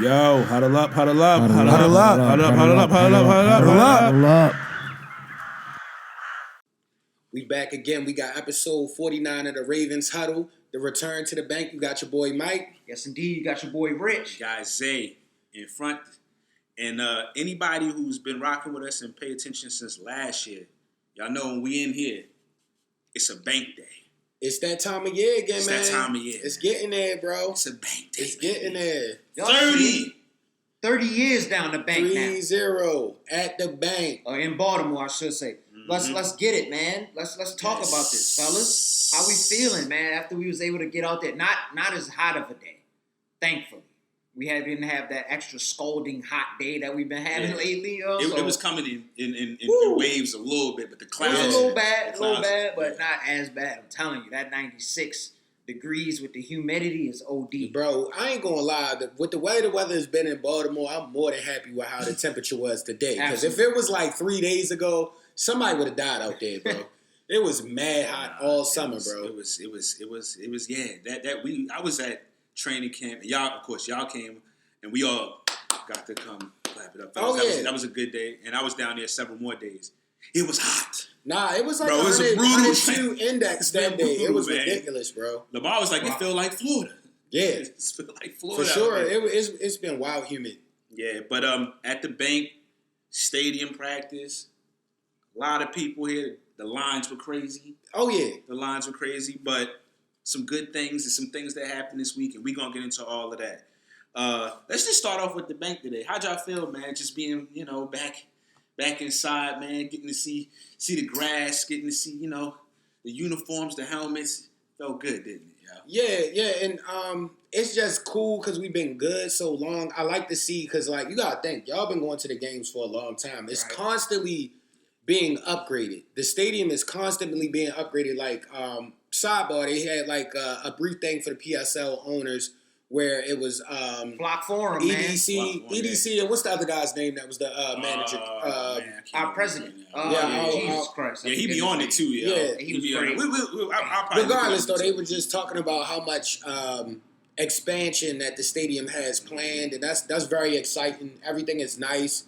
Yo, huddle up, huddle up, Huddle huddle up, up, huddle up, huddle up, huddle huddle up, up, huddle up, huddle up, huddle up, huddle up. huddle up. We back again. We got episode 49 of the Ravens Huddle. The return to the bank. You got your boy Mike. Yes, indeed. You got your boy Rich. Guys, Zay in front. And anybody who's been rocking with us and pay attention since last year, y'all know when we in here, it's a bank day. It's that time of year again, It's man. that time of year. It's getting there, bro. It's a bank day. It's getting there. Y'all 30. see, 30 years down the bank now. 3-0 at the bank. Or in Baltimore, I should say. Let's get it, man. Let's talk about this, fellas. How we feeling, man, after we was able to get out there? Not as hot of a day, thankfully. We didn't have that extra scalding hot day that we've been having lately. It was coming in waves a little bit, but the It clouds. was a little bad, but yeah. not as bad. I'm telling you, that 96 degrees with the humidity is OD. Bro, I ain't gonna lie. With the way the weather has been in Baltimore, I'm more than happy with how the temperature was today. Because if it was like 3 days ago, somebody would have died out there, bro. It was mad hot all summer, bro. It was yeah. I was at training camp, and y'all came, and we all got to come clap it up. That was a good day, and I was down there several more days. It was hot. Nah, it was like Bro, it was a 102 index that day. It was man. ridiculous, bro. Lamar was like, it felt like Florida. Yeah, It felt like Florida. for sure. out there. It's been wild humid. Yeah, but at the bank, stadium practice, a lot of people here. The lines were crazy. Oh, yeah. The lines were crazy, but some good things and some things that happened this week, and we're going to get into all of that. Let's just start off with the bank today. How'd y'all feel, man, just being, back inside, man, getting to see the grass, getting to see, the uniforms, the helmets. Felt good, didn't it, y'all? Yeah, and it's just cool because we've been good so long. I like to see, because, like, you got to think, y'all been going to the games for a long time. It's constantly being upgraded. The stadium is constantly being upgraded. Like, sidebar, they had, like, a brief thing for the PSL owners where it was Block Forum, EDC, and what's the other guy's name that was the manager? Our president. Jesus Christ. Yeah, he be on it too, Yeah, he was be on great. it. Regardless, though, they were just talking about how much expansion that the stadium has planned, and that's very exciting. Everything is nice.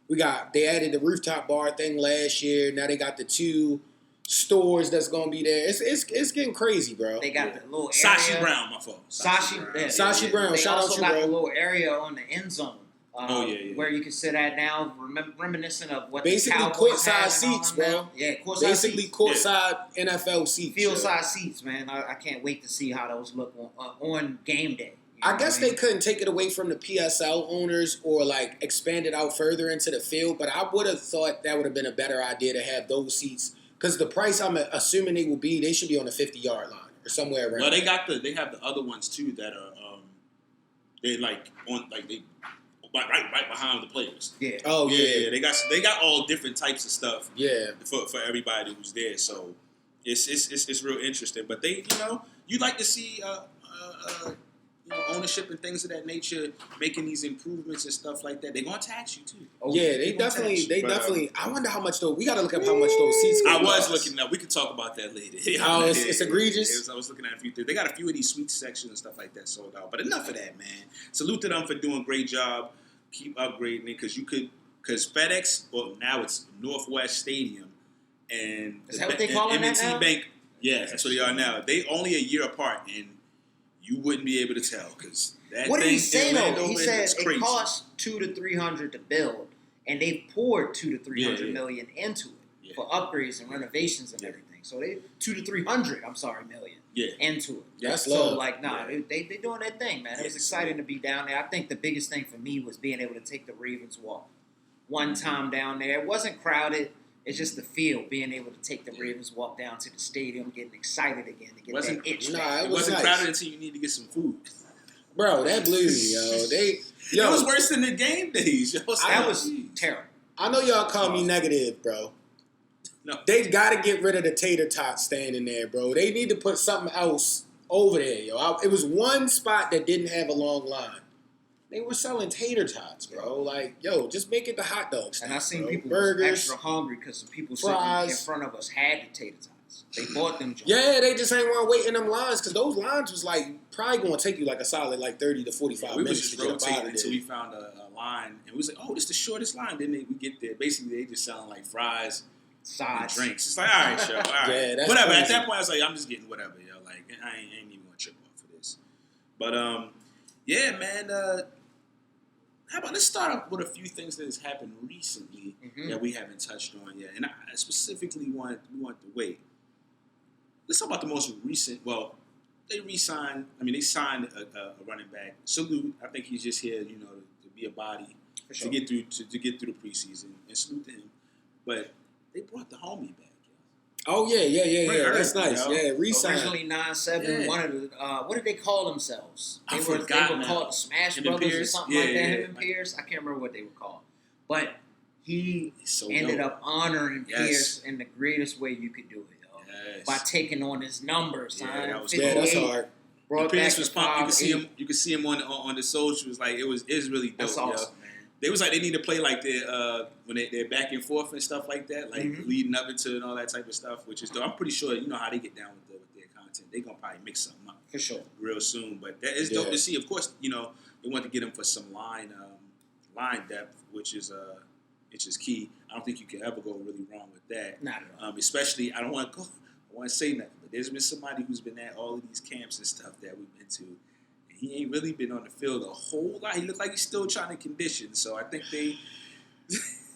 They added the rooftop bar thing last year. Now they got the 2 stores that's gonna be there. It's getting crazy, bro. They got the little area. Sashi Brown, my fault. Sashi Brown, They shout out also to you, got bro. the little area on the end zone. Yeah. Where you can sit at now, reminiscent of what Basically the Cowboys courtside have and all seats, them bro. now. Yeah, courtside Basically seats. courtside NFL seats. Field yo. side seats, man. I can't wait to see how those look on game day. I guess they couldn't take it away from the PSL owners or like expand it out further into the field, but I would have thought that would have been a better idea to have those seats, because the price I'm assuming they should be on the 50-yard line or somewhere around. Well, they have the other ones too that are they like on like they right behind the players. Yeah. Oh yeah. They got all different types of stuff. Yeah. For everybody who's there, so it's real interesting. But they you'd like to see ownership and things of that nature making these improvements and stuff like that. They're gonna tax you too. Yeah, they definitely. I wonder how much though. We got to look up how much those seats. I was cost. looking up. We could talk about that later. Oh, it's egregious. I was looking at a few things. They got a few of these suite sections and stuff like that sold out. But enough of that, man. Salute to them for doing a great job. Keep upgrading it because FedEx. Well, now it's Northwest Stadium, and Is that what they call it now? Bank. Yeah, that's what they are now. They only a year apart, and you wouldn't be able to tell because that. What did he say though? He said it's crazy. it costs $200 to $300 to build, and they poured $200 to $300 million into it for upgrades and renovations and everything. So they $200 to $300 million into it. That's so love. they doing their thing, man. It was exciting to be down there. I think the biggest thing for me was being able to take the Ravens walk one time down there. It wasn't crowded. It's just the feel, being able to take the Ravens walk down to the stadium, getting excited again to get that itch. Nah, It wasn't crowded until you need to get some food. Bro, that blew me, yo. It was worse than the game days, yo. That was terrible. I know y'all call me negative, bro. No. They got to get rid of the tater tot standing there, bro. They need to put something else over there, yo. It was one spot that didn't have a long line. They were selling tater tots, bro. Like, yo, just make it the hot dog stand. And I seen bro. people Burgers, extra hungry because some people sitting fries. in front of us had the tater tots. lines. They bought them joints. Yeah, they just ain't want to wait in them lines because those lines was like probably going to take you like a solid like 30 to 45 we was minutes just to get up out rotating of until there. we found a line, and we was like, "Oh, this is the shortest line." Then we get there. Basically, they just selling like fries and Sides. drinks. It's like, all right, sure, all right, Yeah, that's whatever. At crazy. that point, I was like, I'm just getting whatever, yo. Like, I ain't even gonna trip off for this. But yeah, man. How about let's start off with a few things that has happened recently that we haven't touched on yet, and I specifically want to wait. Let's talk about the most recent. Well, they re-signed. I mean, they signed a running back. Salute. I think he's just here, to be a body For sure. to get through the preseason, and salute to him. But they brought the homie back. Oh, yeah. Right, That's nice. yo. Yeah, re-sign. Originally 9-7, Yeah. one of the what did they call themselves? I They forgot were now. called the Smash Him and Brothers or Pierce? something Yeah, like that. yeah. Him and Pierce. I can't remember what they were called. But he He's so ended dope. up honoring Yes. Pierce in the greatest way you could do it, yo. Yes. By taking on his numbers, Yeah, son. that was Yeah, that's 58, hard. brought Pierce back was to pumped. You could see 5'8". him. You could see him on the socials. Like it's really dope. That's yo. awesome, man. They was like they need to play like when they're back and forth and stuff like that, like leading up into and all that type of stuff, which is dope. I'm pretty sure you know how they get down with their content. They gonna probably mix something up For sure. real soon. But that is dope to see. Of course, they want to get him for some line depth, which is key. I don't think you can ever go really wrong with that. Not at all. Especially, I don't want to say nothing, but there's been somebody who's been at all of these camps and stuff that we've been to. He ain't really been on the field a whole lot. He looked like he's still trying to condition. So I think I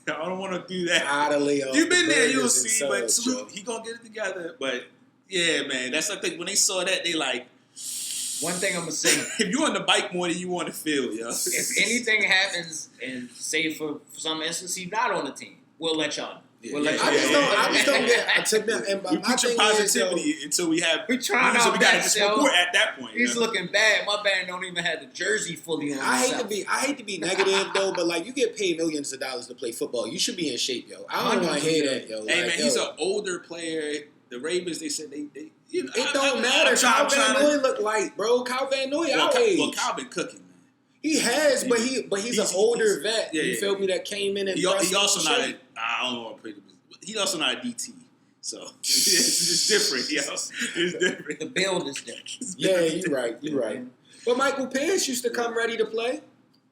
don't want to do that. Idly off You've the been there, you'll burgers and see. But subs, salute, yo. he gonna get it together. But yeah, man, that's I think when they saw that, they like. One thing I'm gonna say, If you on the bike more than you want to feel, yo. if anything happens, and say for some instance he's not on the team, we'll let y'all know. We'll let I y'all just know. don't. I just don't get. To me, and We my put your thing is, yo, positivity until we have. We trying so our we gotta best, just yo. report at that point. He's yo. looking bad. My band don't even have the jersey fully on. I himself. hate to be negative though, but like you get paid millions of dollars to play football. You should be in shape, yo. I don't want to hear that, yo. Hey like, man, yo, he's an older player. The Ravens, they said they It don't matter. Kyle Van Noy look light, bro. Kyle Van Noy our age. Well, Kyle been cooking, man. He has, but he's an older vet. yeah, you yeah. feel me? That came in and He also not shape. I don't know what to put it. He also not a DT. So it's different, yo. It's different. The build is different. Yeah, you're right. You're right. But Michael Pierce used to come ready to play.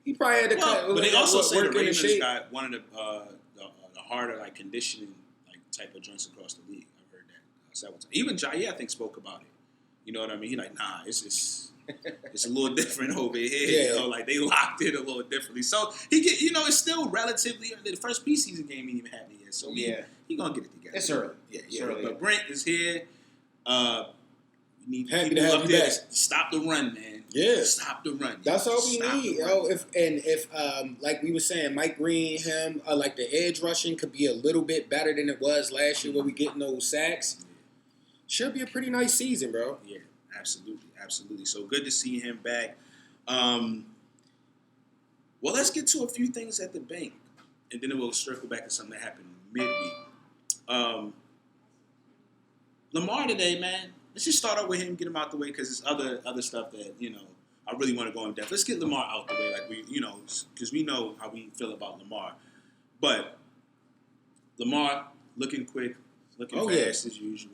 He probably had to cut. But they also say the work in Ravens shape. got one of the harder like conditioning like type of joints across the league. I've heard that several times. Even Jair, I think, spoke about it. You know what I mean? He like, nah, it's a little different over here. Yeah. You know, like they locked it a little differently. So he get, it's still relatively the first preseason game ain't even happened yet. So he gonna get it together. It's early. Yeah, It's early. But Brent is here. We need Happy to people have up you there back. to stop the run, man. Yeah. Stop the run. That's all we Stop need, the run. yo. If like we were saying, Mike Green, him, like the edge rushing could be a little bit better than it was last year, where we getting those sacks. Should be a pretty nice season, bro. Yeah, absolutely. So good to see him back. Well, let's get to a few things at the bank, and then we'll circle back to something that happened midweek. Lamar today, man. Let's just start out with him, get him out the way, because there's other stuff that I really want to go in depth. Let's get Lamar out the way, like because we know how we feel about Lamar. But Lamar looking quick, looking fast as usual.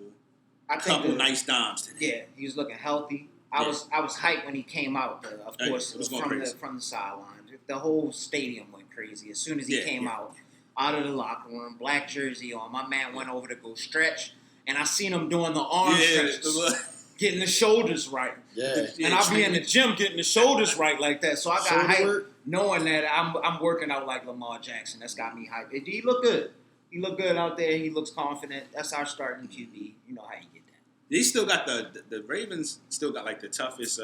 I think Couple nice dimes today. Yeah, he was looking healthy. I was hyped when he came out. Of course, it was going crazy. from the sideline. The whole stadium went crazy as soon as he came out of the locker room. Black jersey on. My man went over to go stretch, and I seen him doing the arm stretches, getting the shoulders right. Yeah. And I'll be in the gym getting the shoulders right like that. So I got Shoulder hyped work. knowing that I'm working out like Lamar Jackson. That's got me hyped. He looked good. He looked good out there. He looks confident. That's our starting QB. You know how you get that. They still got the Ravens still got like the toughest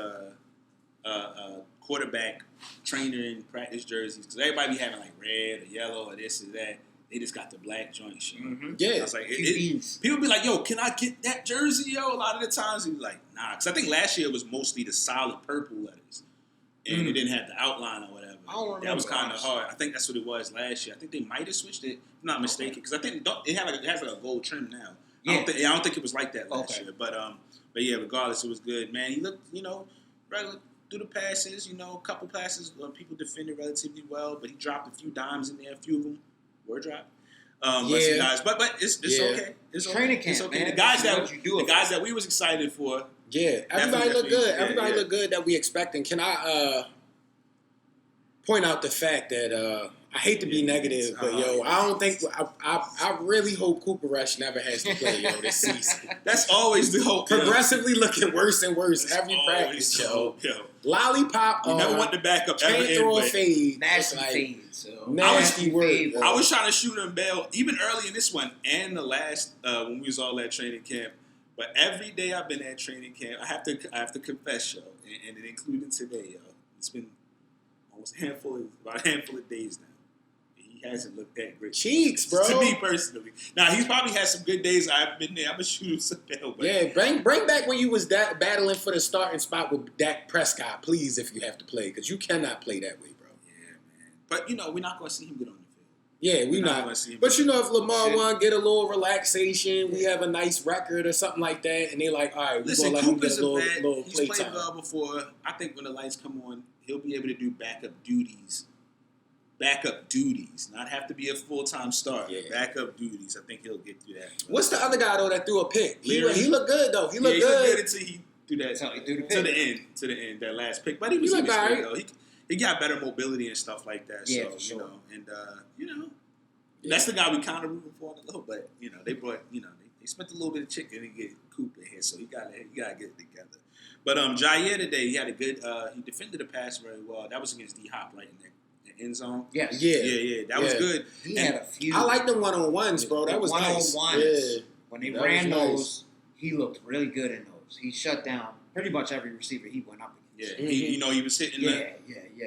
quarterback trainer in practice jerseys, because everybody be having like red or yellow or this or that. They just got the black joints. Mm-hmm. Yeah. I was like, QBs. people be like, yo, can I get that jersey, yo? A lot of the times he be like, nah, because I think last year it was mostly the solid purple letters, and it didn't have the outline or whatever. I don't remember. That was kind of hard. I think that's what it was last year. I think they might have switched it, if I'm not mistaken, because I think it has like a gold trim now. Yeah. I don't think it was like that last year. But yeah, regardless, it was good, man. He looked, regular through the passes, a couple passes, people defended relatively well, but he dropped a few dimes in there, a few of them were dropped. But some guys, but it's okay. It's training okay. camp, It's okay. man. The guys The guys that we was excited for. Yeah, everybody look good. Yeah, Everybody look good that we expecting. Can I point out the fact that I hate to be negative, but yo, I don't think I really hope Cooper Rush never has to play this season. That's always the hope. Progressively looking worse and worse every practice, yo. You Lollipop on. never want the backup ever Can't throw a in. fade. Nasty Like, fade. So. Nasty word. yo. I was trying to shoot him bail even early in this one and the last when we was all at training camp. But every day I've been at training camp, I have to confess, yo, and it included today, yo. It's been almost about a handful of days now. He hasn't looked that great. Cheeks, bro. To me personally. Now he's probably had some good days. I've been there. I'm gonna shoot him some bail. Yeah, bring back when you was battling for the starting spot with Dak Prescott, please, if you have to play, because you cannot play that way, bro. Yeah, man. But we're not gonna see him get on the field. Yeah, We're not. gonna see him. But if Lamar want to get a little relaxation, we have a nice record or something like that, and they're like, all right, we're Listen, gonna let him get Cooper's a a little vet. He's play played time. well before. I think when the lights come on, he'll be able to do backup duties. Backup duties, not have to be a full-time starter. Yeah. Backup duties. I think he'll get through that. What's the other guy though that threw a pick? He Leary? looked good though. He looked He looked good. good until he threw that Until he threw the to pick. the end, that last pick. But he was looked good alright. though. He got better mobility and stuff like that. Yeah, So for sure. that's the guy we kind of rooting for a little. But they brought they spent a little bit of chicken to get Cooper here, so he got to get it together. But Jair today, he had a good. He defended the pass very well. That was against D Hop, right in the end zone. Yes. Yeah. That was good. He had a few. I like them one-on-ones, bro. That was nice. One-on-ones. Yeah. When they That ran was nice. those, he looked really good in those. He shut down pretty much every receiver he went up Yeah, against. he was hitting. Yeah.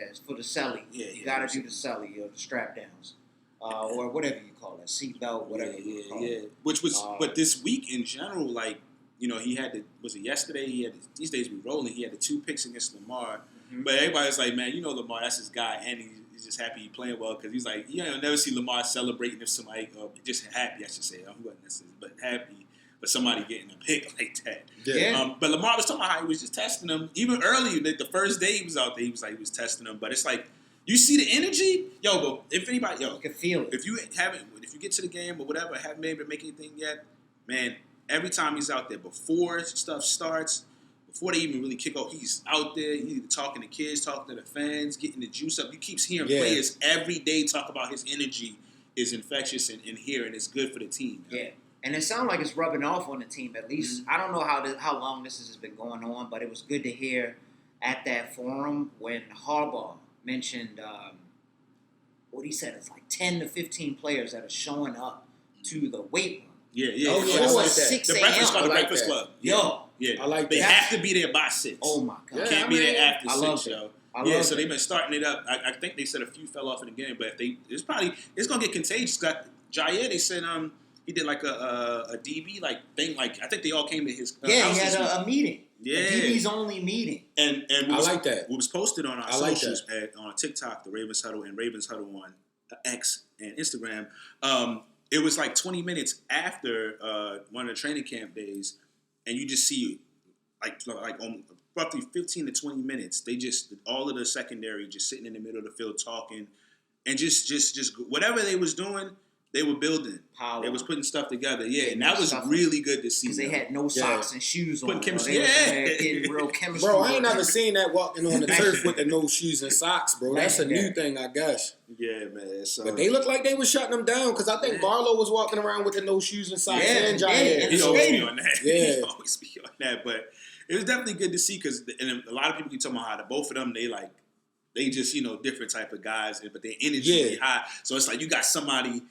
It's for the celly. Yeah, You got to do the celly, the strap downs, or whatever you call it, seatbelt, whatever you call it. Which was, but this week in general, like he had was it yesterday? He had these days we rolling. He had the 2 picks against Lamar, but everybody's like, man, Lamar, that's his guy, and he's just happy he playing well because he's like, you'll never see Lamar celebrating if somebody just happy, I should say, he wasn't necessarily, but happy. But somebody getting a pick like that. Yeah. But Lamar was talking about how he was just testing him. Even early, the first day he was out there, he was testing him. But it's like, you see the energy? But if anybody, You can feel it. if you get to the game or whatever, haven't been able to make anything yet, man, every time he's out there, before stuff starts, before they even really kick off, he's out there, he's either talking to kids, talking to the fans, getting the juice up. You keep hearing players every day talk about his energy is infectious and here, and it's good for the team. Yeah. And it sounds like it's rubbing off on the team, at least. I don't know how long this has been going on, but it was good to hear at that forum when Harbaugh mentioned what he said. It's like 10 to 15 players that are showing up to the weight room. Yeah. Oh, yeah, I Before like that. 6 The a.m. Breakfast Club, I the like Breakfast that. Club. Yo. Yeah. I like They that. have to be there by 6. Oh, my God. Yeah. Can't be there after I 6, love it. yo. I love So it. they've been starting it up. I think they said a few fell off in the game, but it's gonna get contagious. Got Jair, they said he did like a DB thing. Like I think they all came to his He house had this week. a meeting. Yeah. A DB's only meeting. And I like that. What was posted on our I like socials on TikTok, the Ravens Huddle and Ravens Huddle on X and Instagram. It was like 20 minutes after one of the training camp days, and you just see like on roughly 15 to 20 minutes, they just all of the secondary just sitting in the middle of the field talking, and just whatever they was doing, they were building. Power. They was putting stuff together. Yeah, and Yeah, that was stuff. really good to see. Because they had no socks and shoes on. Putting chemistry- They was in yeah. there getting real chemistry. Bro, I ain't work. never seen that walking on the turf with the no shoes and socks, bro. That's a new Legendary. thing, I guess. Yeah, man. So But they look like they was shutting them down because I think Barlow was walking around with the no shoes and socks Yeah, and yeah, Jair. and he the always be stadium. on that. Yeah. He always be on that. But it was definitely good to see because a lot of people keep talking about how both of them they just different type of guys, but their energy Yeah. is high. So it's like you got somebody.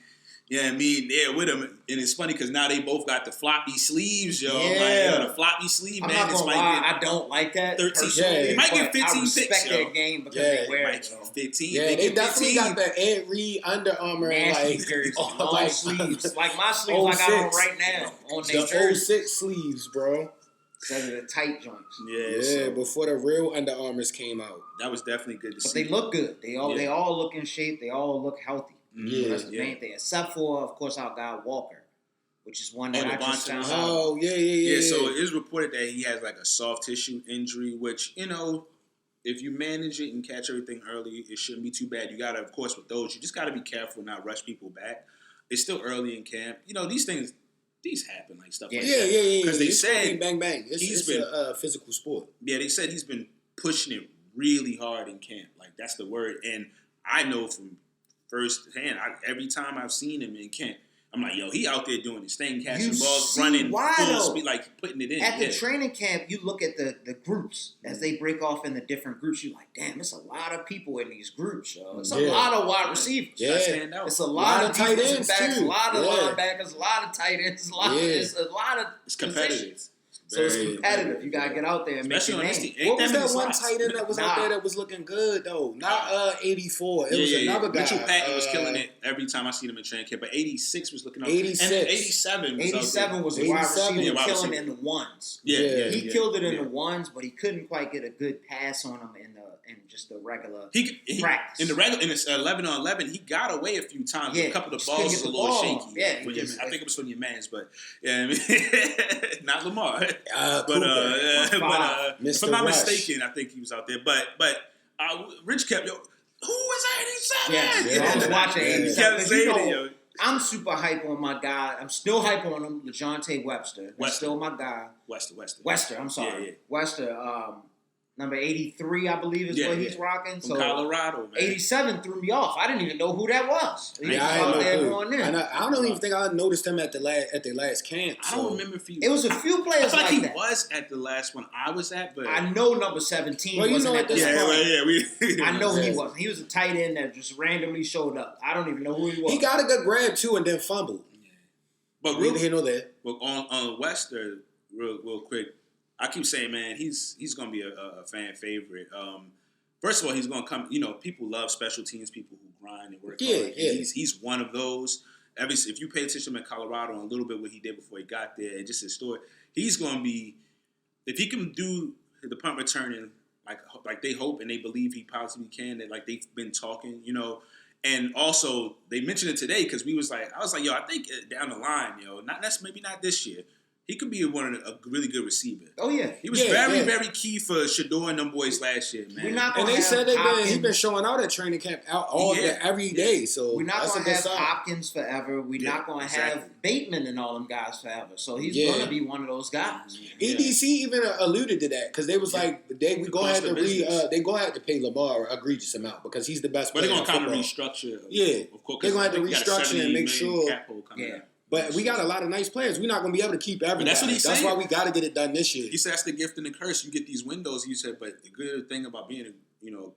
Yeah, I mean, there with them, and it's funny because now they both got the floppy sleeves, yo. Yeah. The floppy sleeve, I'm man. not It's gonna lie, I don't like that. 13. personally, Yeah. He might get but 15 I respect picks, yo. their game because Yeah. they wear Might it. get Though. 15. Yeah, they get definitely 15. got that Ed Reed Under Armour Nasty like, jersey, oh, long like sleeves, like my sleeves I got on 06. right now on their the jersey. 06 sleeves, bro. Instead of the tight joints. Yeah, Yeah, so before the real Under Armours came out. that was definitely good to But see. they look good. They all look in shape. They all look healthy. Yeah. That's the main thing. Except for, of course, our guy Walker, which is one that I just Devontae. found out. Oh, yeah. Yeah, so it is reported that he has like a soft tissue injury, which, if you manage it and catch everything early, it shouldn't be too bad. You got to, of course, with those, you just got to be careful, not rush people back. it's still early in camp. You know, these happen, like stuff like Yeah. that. Because they It's said bang bang. It's been a physical sport. Yeah, they said he's been pushing it really hard in camp. Like, that's the word. And I know from firsthand, every time I've seen him in camp, I'm like, yo, he out there doing his thing, catching balls, running full speed, like putting it in. At the training camp, you look at the groups as they break off in the different groups. You're like, damn, it's a lot of people in these groups, yo. It's a lot of wide receivers. Yeah. It's a lot of tight defensive ends, backs, too. a lot of linebackers, a lot of tight ends, it's a lot of It's competitive. positions. So it's competitive. You gotta get out there and Especially on make this your team. name. What was that one slots. tight end that was out there that was looking good though? Not 84. It was another guy. Mitchell Patton was killing it every time I seen him in training camp. But 86 was looking up. 86. And 87 was 87 was a 87, wide receiver yeah, wide killing receiver. in the ones. He He killed it in the ones, but he couldn't quite get a good pass on him in just the regular practice. In the 11 on 11, he got away a few times. Yeah, A couple of just balls couldn't was get a the little ball. shaky. Yeah, I think it was from your mans, but yeah, I mean, not Lamar. But if I'm not mistaken, I think he was out there. But Rich kept, yo, who was 87? Yeah, I was watching 87. He kept saying it, yo. I'm super hype on my guy. I'm still hype on him, LeJontay Webster. That's still my guy. Wester, I'm sorry. Yeah. Wester, number 83, I believe, is what he's rocking. From Colorado, man. 87 threw me off. I didn't even know who that was. He was I out had there no going clue. in. I don't even think I noticed him at their last camp. I don't remember if he. It was a few I players feel like he that. was at the last one I was at, but I know number 17 Well, you wasn't know at at this this point. yeah. I know he wasn't. He was a tight end that just randomly showed up. I don't even know who he was. He got a good grab too, and then fumbled. But Neither here nor there. Well, on Wester, real quick, I keep saying, man, he's going to be a fan favorite. First of all, he's going to come. You know, people love special teams, people who grind and work hard. Yeah. He's one of those. If you pay attention to him in Colorado and a little bit what he did before he got there, and just his story, he's going to be. If he can do the punt returning like they hope and they believe he possibly can, that like they've been talking, you know. And also, they mentioned it today because I was like, yo, I think down the line, maybe not this year. He could be a really good receiver. Oh yeah, he was very key for Shador and them boys last year, man. And they said he's been showing out at training camp every day. So we're not going to have Hopkins forever. We're not going to have Bateman and all them guys forever. So he's going to be one of those guys. EDC even alluded to that because they was like they go ahead to pay Lamar an egregious amount because he's the best player. But they're going to kind of restructure. Of course, they're going to have to restructure and make sure. But we got a lot of nice players. We're not going to be able to keep everybody. That's what he's saying. That's why we got to get it done this year. He said that's the gift and the curse. You get these windows, you said, but the good thing about being a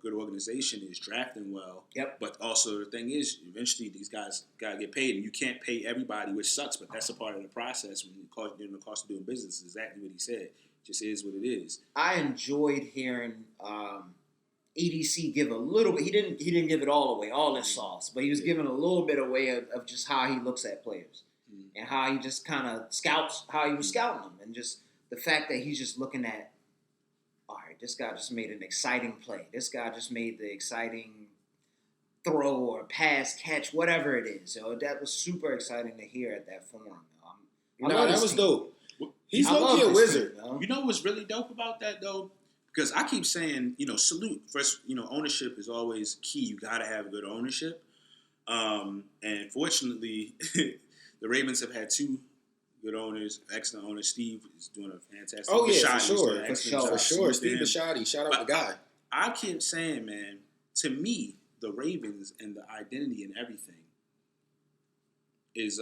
good organization is drafting well. Yep. But also the thing is, eventually these guys got to get paid, and you can't pay everybody, which sucks, but that's a part of the process when the cost of doing business. Is exactly what he said. It just is what it is. I enjoyed hearing EDC give a little bit. He didn't give it all away, all his sauce, but he was giving a little bit away of just how he looks at players. And how he just kind of scouts, how he was scouting them. And just the fact that he's just looking at, all right, this guy just made an exciting play. This guy just made the exciting throw or pass, catch, whatever it is. So that was super exciting to hear at that forum. That was dope. He's low-key a wizard. You know what's really dope about that, though? Because I keep saying, salute. First, ownership is always key. You got to have good ownership. And fortunately... The Ravens have had two good owners, excellent owners. Steve is doing a fantastic job. Oh, yeah, for sure. Steve Bisciotti, shout out the guy. I keep saying, man, to me, the Ravens and the identity and everything is,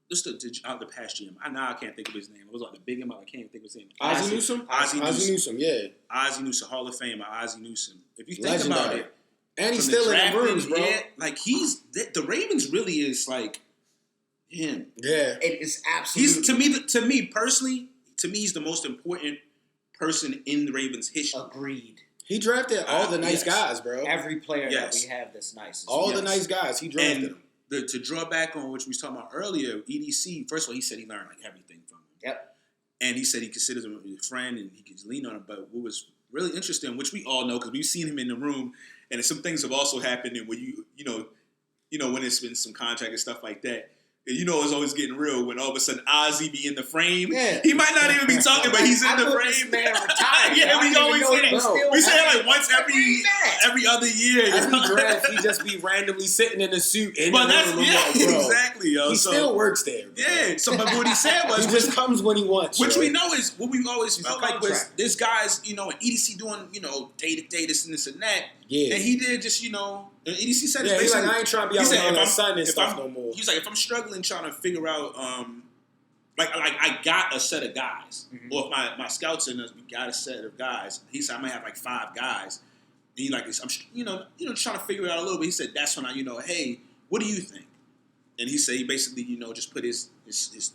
just the past GM. I can't think of his name. I was like the big him, I can't think of his name. Ozzie Newsome? Ozzie Newsome, yeah. Ozzie Newsome, Hall of Famer, Ozzie Newsome. If you think Legendary. about it, and he's still in the rooms, bro. Like the Ravens really is like him. Yeah, it is absolutely. He's to me personally, he's the most important person in the Ravens history. Agreed. He drafted all the nice guys, bro. Every player that we have that's nice. The nice guys, he drafted them. To draw back on what we was talking about earlier, EDC. First of all, he said he learned like everything from him. Yep. And he said he considers him a friend and he could lean on him. But what was really interesting, which we all know because we've seen him in the room. And some things have also happened, and when you know when it's been some contract and stuff like that. And you know it's always getting real when all of a sudden Ozzy be in the frame. Yeah. He might not even be talking, but he's in I the thought frame. this man retired. Yeah, we always say Bro, we say it like once every other year. Every draft, he just be randomly sitting in a suit. In But the that's room. I'm like, bro, exactly, yo. he So still works there. Bro. yeah. So, but what he said was, He just comes when he wants. which yo. we know is what we've always He's felt a like was contract. this guy's, and EDC doing, day to day this and this and that. Yeah. And he did just, and EDC said, Yeah, he's like, I ain't trying to be out with all that sun and if stuff I'm- no more. He's like, if I'm struggling trying to figure out, like I got a set of guys, or if my scouts in us, we got a set of guys. He said I might have like 5 guys. And he like, I'm, trying to figure it out a little bit. He said that's when I, hey, what do you think? And he said he basically, just put his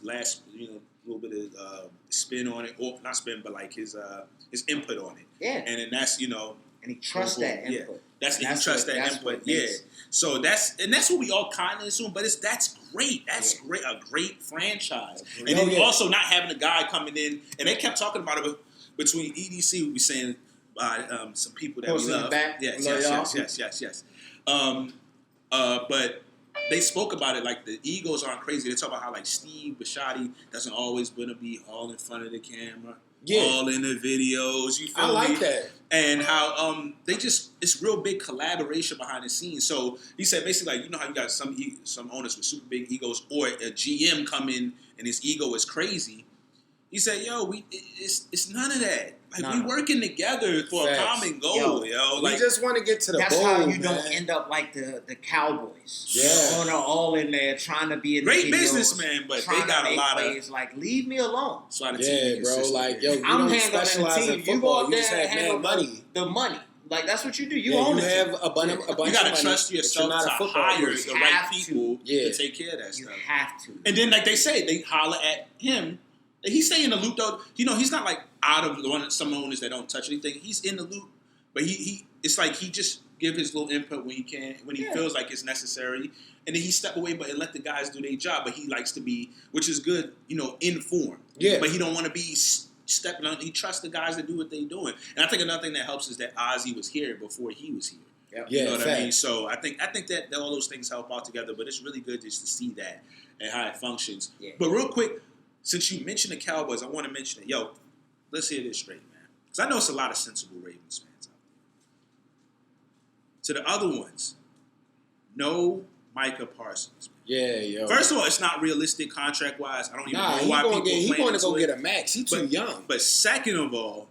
last, little bit of spin on it, or not spin, but like his input on it. Yeah. And then that's, And he trusts that input. Yeah. That's And he trusts that that's input. what Yeah. makes- So that's what we all kind of assume, but that's great. That's great, a great franchise. And then also not having a guy coming in, and they kept talking about it between EDC. We be saying by some people that we love. Yes. But they spoke about it like the egos aren't crazy. They talk about how like Steve Bisciotti doesn't always want to be all in front of the camera, all in the videos. You feel I like me? that. And how it's real big collaboration behind the scenes. So he said basically like, how you got some owners with super big egos, or a GM come in and his ego is crazy. He said, "Yo, it's none of that. Like we working together for a common goal, yo. We Like just want to get to the That's bowl, how you man. don't end up like the Cowboys. Yeah. They're all in there trying to be in great the videos, businessman, but they trying got to a make lot plays. of. Like, leave me alone. That's why the Yeah, team bro. is Like, yo, you I'm don't handling specialize the in team. You go football. up You just there and have handle mad money. the money. Like, that's what you do. You Yeah, own you it. have a bunch you of gotta money, trust but you're yourself not to a football hire player. the You right have people to. to take care of that You stuff. have to. And then, like they say, they holler at him. He stay in the loop though. He's not like out of the one. Some owners that don't touch anything. He's in the loop, but he it's like he just give his little input when he can, when he feels like it's necessary, and then he step away, but and let the guys do their job. But he likes to be, which is good, informed. Yeah. But he don't want to be stepping on. He trusts the guys to do what they're doing. And I think another thing that helps is that Ozzy was here before he was here. Yep. Yeah, You know what I mean? facts. So I think that all those things help out together, but it's really good just to see that and how it functions. Yeah. But real quick, since you mentioned the Cowboys, I want to mention it. Yo, let's hear this straight, man. Because I know it's a lot of sensible Ravens fans out there. To the other ones, no Micah Parsons. Yeah, yo. First of all, it's not realistic contract-wise. I don't even know he why people he playing going to into go it. get a max. He's too young. But second of all,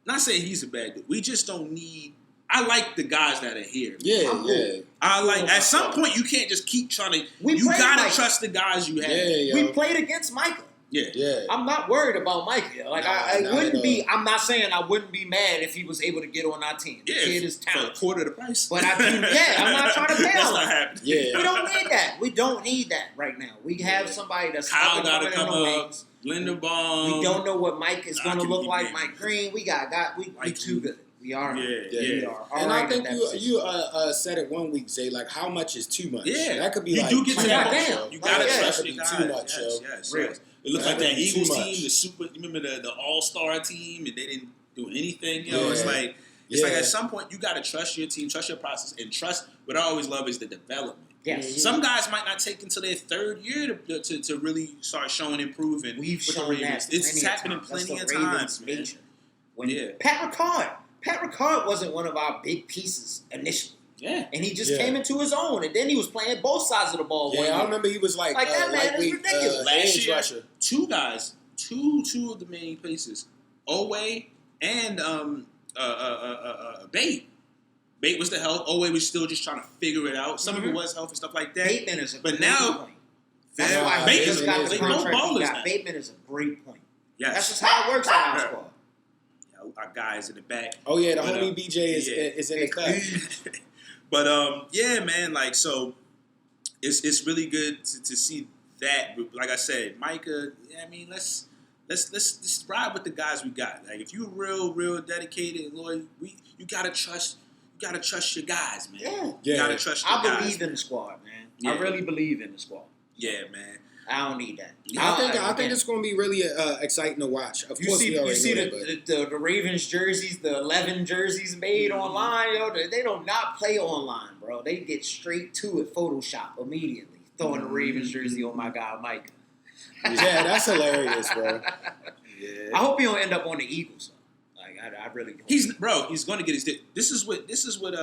not saying he's a bad dude. We just don't need. I like the guys that are here. Yeah, I'm yeah. cool. I like. At some point, you can't just keep trying to. We You played gotta Micah. trust the guys you have. Yeah, yo. We played against Micah. Yeah. Yeah. I'm not worried about Micah. Like, Nah, I not wouldn't at be. all. I'm not saying I wouldn't be mad if he was able to get on our team. The kid is for a talented. quarter of the price. But I do. Yeah, I'm not trying to pay That's him. not happening. Yeah. We don't need that. We don't need that right now. We have somebody that's Kyle up and got to coming come in the up. wings. Linderbaum. We don't know what Mike is going to can look be like. big. Mike Green. We Like too you. good. We are. Yeah, We yeah. are. And All I right think at that position. you said it one week, Zay, like how much is too much? Yeah. That could be You like do get to too that much, point. yo. You gotta Yeah. trust That could your be guys. too much, yes, yo. yes, Real. yes. It looked That like that could be too Eagles much. team, the super. You remember the All-Star team, and they didn't do anything. It's Yeah. like Yeah. at some point you gotta trust your team, trust your process, and trust. What I always love is the development. Yes. Some guys might not take until their third year to really start showing improving. We've with the shown Ravens. that It's plenty of happening times. That's plenty of the times, Ravens' man. nature. When Yeah. Pat Ricard wasn't one of our big pieces initially. Yeah. And he just Yeah. came into his own, and then he was playing both sides of the ball. one Yeah, I year. remember he was like That man is lightweight, ridiculous. Last edge year, rusher. two guys, two of the main pieces, Owe and Bate. Bate was the health. Owe was still just trying to figure it out. Some of it was health and stuff like that. Bateman is a But great now- point. That's Yeah, why he Bateman just got is the a great contract he ballers got. now. Bateman is a great point. Yes. That's just how it works in our squad. Our guys in the back. Oh yeah, the But, homie BJ is in the cut. But yeah, man, like so, it's really good to see that. Like I said, Micah. I mean, let's ride with the guys we got. Like if you're real dedicated and loyal, you gotta trust your guys, man. Yeah. You gotta trust your I guys. believe in the squad, man. Yeah. I really believe in the squad. Yeah, man. I don't need that. I think it's going to be really exciting to watch. Of course, we already know that, but the Ravens jerseys, the 11 jerseys made online, yo. They don't not play online, bro. They get straight to it, Photoshop immediately. throwing the Ravens jersey on my guy Mike. Yeah, that's hilarious, bro. Yeah. I hope he don't end up on the Eagles. Like I really hope. He's going to get his. This is what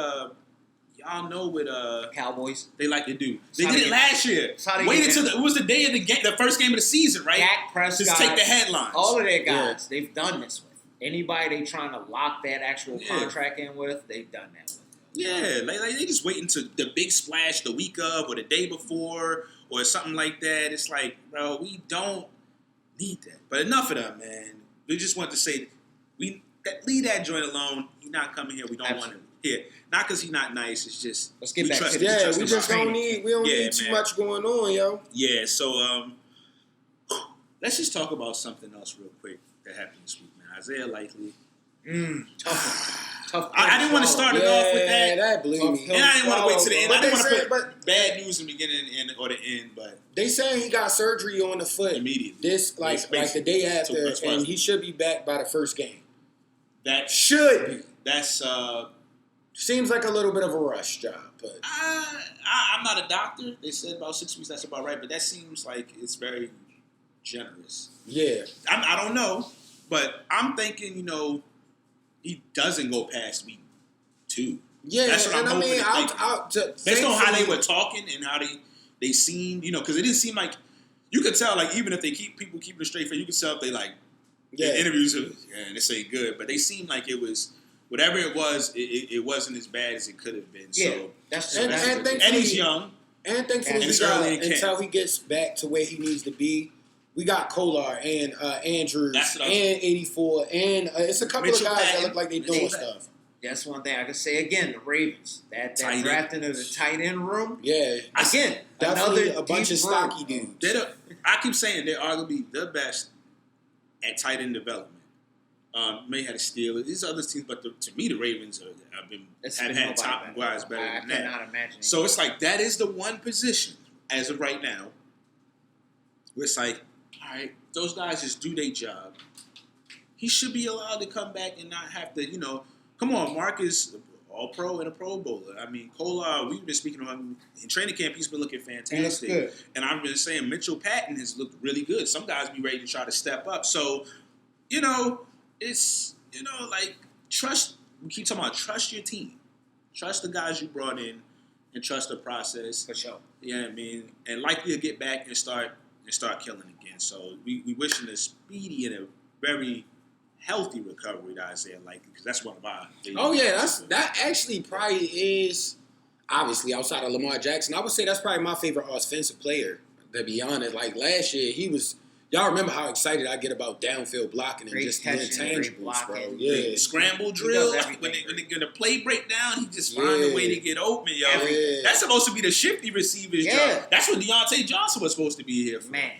y'all know what Cowboys. they like to do. It's They how did they it get- last year. it's how they Wait get until it was the day of the game, the first game of the season, right? Dak Prescott. Just take the headlines. All of their Yeah. guys, they've done this with. Anybody they trying to lock that actual Yeah. contract in with, they've done that with. Yeah, like they just wait until the big splash the week of or the day before or something like that. It's like, bro, we don't need that. But enough of that, man. We just want to say leave that joint alone. He's not coming here. We don't want him here. Not because he's not nice. It's just Let's get we back trust to him. the- Yeah, trust we him just out. don't need too man. much going on, yo. Yeah, so let's just talk about something else real quick that happened this week, man. Isaiah Likely. Tough. I didn't want to start it off with that. That blew Tough me. hill. And I didn't want to wait to the end. But I didn't they want to said- put but- bad news in the beginning or the end, but They saying he got surgery on the foot. immediately. This like the day after, That's why- and he should be back by the first game. That Should be. that's Seems like a little bit of a rush job, but I'm not a doctor. They said about 6 weeks. That's about right. But that seems like it's very generous. yeah. I don't know, but I'm thinking, he doesn't go past week 2. Yeah, That's what and I'm I mean, hoping based on how they were talking and how they seemed, because it didn't seem like you could tell, like even if they people keeping it straight face, you could tell if they like Yeah. the interviews, and this ain't good, but they seemed like it was. Whatever it was, it wasn't as bad as it could have been. Yeah, So that's And thankfully- he's young. And thankfully, And we it's got, early in camp. until he gets back to where he needs to be, we got Kolar and Andrews That's and what I was- 84, and it's a couple Mitchell of guys Patton. that look like they doing Mitchell stuff. That's one thing I can say again. The Ravens, that Tight end. drafting of the tight end room. Yeah, Again, definitely another a bunch of deep stocky room. dudes. I keep saying they are going to be the best at tight end development. May have a steal. These other teams, but to me, the Ravens have had nobody top better. guys better I than that. cannot imagine. So it's like that is the one position as of right now where it's like, all right, those guys just do their job. He should be allowed to come back and not have to, come on, Mark is All-Pro and a Pro Bowler. I mean, Kolar, we've been speaking of him in training camp. He's been looking fantastic. good. And I've been saying Mitchell Patton has looked really good. Some guys be ready to try to step up. So, it's, like trust. We keep talking about trust your team. Trust the guys you brought in and trust the process. for sure. Yeah, I mean, and likely to get back and start killing again. So we wishing a speedy and a very healthy recovery to Isaiah Likely because that's one of our. Oh yeah, that actually probably is obviously outside of Lamar Jackson. I would say that's probably my favorite offensive player. To be honest, like last year, he was. Y'all remember how excited I get about downfield blocking and Great just the catching, great intangibles, blocking. bro. The Yeah, scramble He drill does when everything. the play break down, he just find a way to get open, yo. Everything. That's supposed to be the shifty receiver's Yeah. job. That's what Deontay Johnson was supposed to be here for. Man,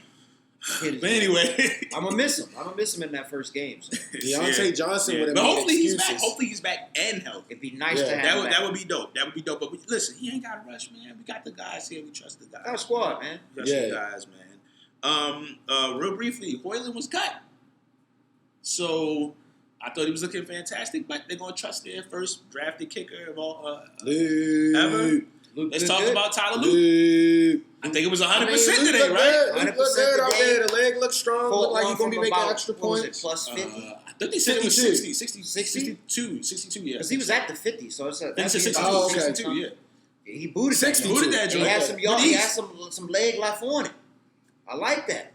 But anyway, I'm gonna miss him. I'm gonna miss him in that first game. So Deontay Johnson would have But made hopefully he's excuses. back. Hopefully he's back and healthy. it'd be nice Yeah. to have That him would back. that would be dope. That would be dope. But listen, he ain't got to rush, man. We got the guys here. We trust the guys. Our squad, man. Trust the Yeah. guys, man. Real briefly, Hoyland was cut. So I thought he was looking fantastic, but they're gonna trust their first drafted kicker of all ever. Luke, Luke Let's looked talk good. about Tyler Luke. Luke. I think it was 100% I mean, Luke today, look right? good. Luke look 100% good out today. there. The leg looks strong. Look like he's gonna be making extra What was it, points. plus 50? I think they said it was 62. 62, yeah. Because he was at the 50, so it's Then that's to 62, Oh, okay. 62, yeah. He booted 62. that. Booted that He joint. had some yard. With He ease. had some leg left on it. I like that.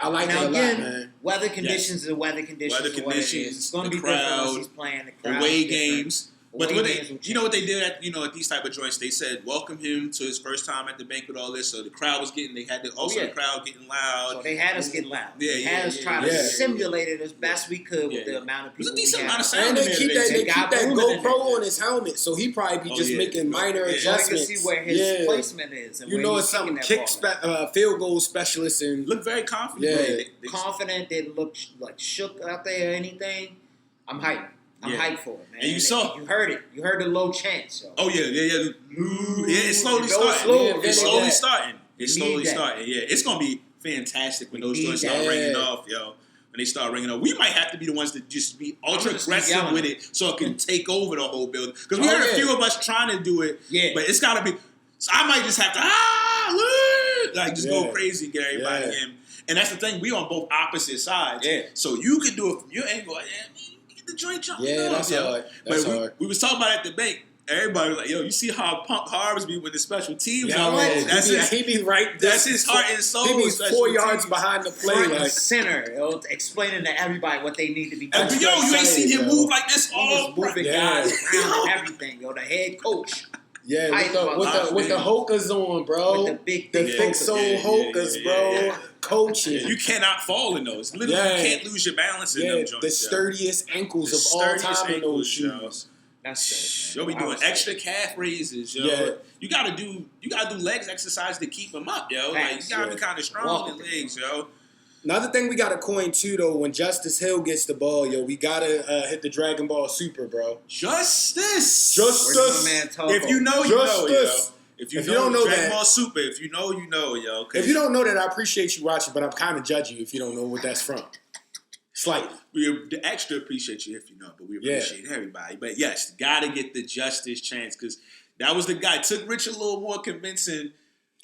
I like Now that a lot, again, man. weather conditions are weather conditions. Weather are what it is. conditions, It's going to the be different crowd, once he's playing. The crowd Away is different. games. But Away what games will you know what they did at these type of joints? They said welcome him to his first time at the banquet. All this, so the crowd was getting. They had the crowd getting loud. So they had us get loud. Yeah, They yeah, had us yeah, try yeah. to simulate it as best we could with Yeah. the amount of It was people a decent we amount of had. sound. And in they there keep today, that, too. they got keep that booming in GoPro there. on his helmet, so he probably be Oh, just yeah. making minor Yeah. So I can adjustments. see where his Yeah. placement is. And You where know, he's it's some kicking that ball at. field goal specialist and Look very confident. Yeah. They Confident, didn't look like shook out there or anything. I'm hyped. I'm Yeah. hyped for it, man. And you saw- You heard it. You heard the low chant. So. Oh yeah. Yeah, it's slowly It goes starting. slow. Yeah, It's yeah. slowly starting. It's We need slowly that. starting. Yeah, it's gonna be fantastic when We those need joints start that. ringing off, yo. When they start ringing off, we might have to be the ones that just be ultra gonna just keep aggressive yelling. with it, so it can take over the whole building. Because we Oh, heard yeah. a few of us trying to do it, Yeah. but it's gotta be. So I might just have to like just go crazy, get everybody in. And that's the thing, we on both opposite sides. Yeah. So you can do it from your angle. Like, get the joint jumping. Yeah, that's hard. That's hard. We was talking about it at the bank. Everybody was like, yo, you see how Punk Harbs be with the special teams? Yeah, man. he be right. That's his heart and soul. He be 4 yards behind the play, Front and like center, explaining to everybody what they need to be doing. And yo, you ain't seen him move like this He all was moving guys around and everything, yo. The head coach. Yeah, Tight with the hokas on, bro. With the big thick sole hokas, bro. Coaching. You cannot fall in those. Literally, you can't lose your balance in them joints. The sturdiest ankles of all time in those shoes. That's yo, be doing extra calf raises, yo. Yeah. You gotta do legs exercise to keep them up, yo. Like you gotta be kind of strong in legs, yo. Another thing we gotta coin too, though, when Justice Hill gets the ball, yo, we gotta hit the Dragon Ball Super, bro. Justice. If you know, you know, yo. If you don't know Dragon that, Ball Super, if you know, you know, yo. If you don't know that, I appreciate you watching, but I'm kind of judging you if you don't know what that's from. Slightly. We extra appreciate you if you know, but we appreciate everybody. But yes, gotta get the Justice chance because that was the guy. Took Rich a little more convincing.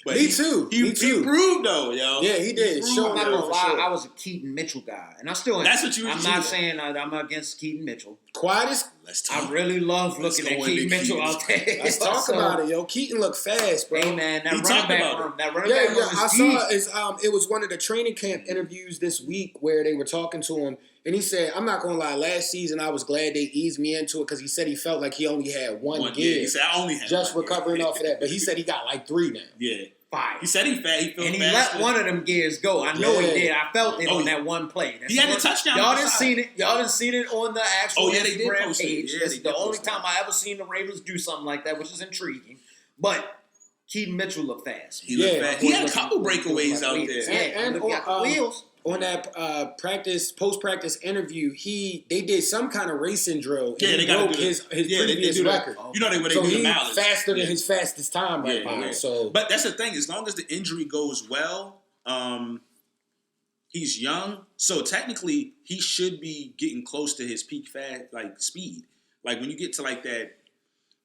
But Me too. He proved though, yo. Yeah, he did. I'm not gonna lie, I was a Keaton Mitchell guy, and I still am. That's what you. I'm not saying I'm against Keaton Mitchell. Quietest. I really love looking at Keaton Mitchell out there. Let's talk about it, yo. Keaton look fast, bro. Hey man, that running back room. I saw it was one of the training camp interviews this week where they were talking to him, and he said, "I'm not gonna lie. Last season, I was glad they eased me into it because he said he felt like he only had one gear. He said I only had just recovering off of that, but he said he got like 3 now. Yeah. 5. He said he felt and he faster. let one of them gears go. I know he did. I felt it on that one play. He had the touchdown. Y'all didn't seen it. Y'all didn't seen it on the actual they did Instagram post it. page. Yeah, It's the only time I ever seen the Ravens do something like that, which is intriguing. But Keaton Mitchell looked fast. He looked fast. He had a couple breakaways out there. And wheels. On that post-practice interview, they did some kind of racing drill. Yeah, they broke his previous record. You know they so do the he's mileage. faster than his fastest time right now. Yeah. So, but that's the thing. As long as the injury goes well, he's young, so technically he should be getting close to his peak speed. Like when you get to like that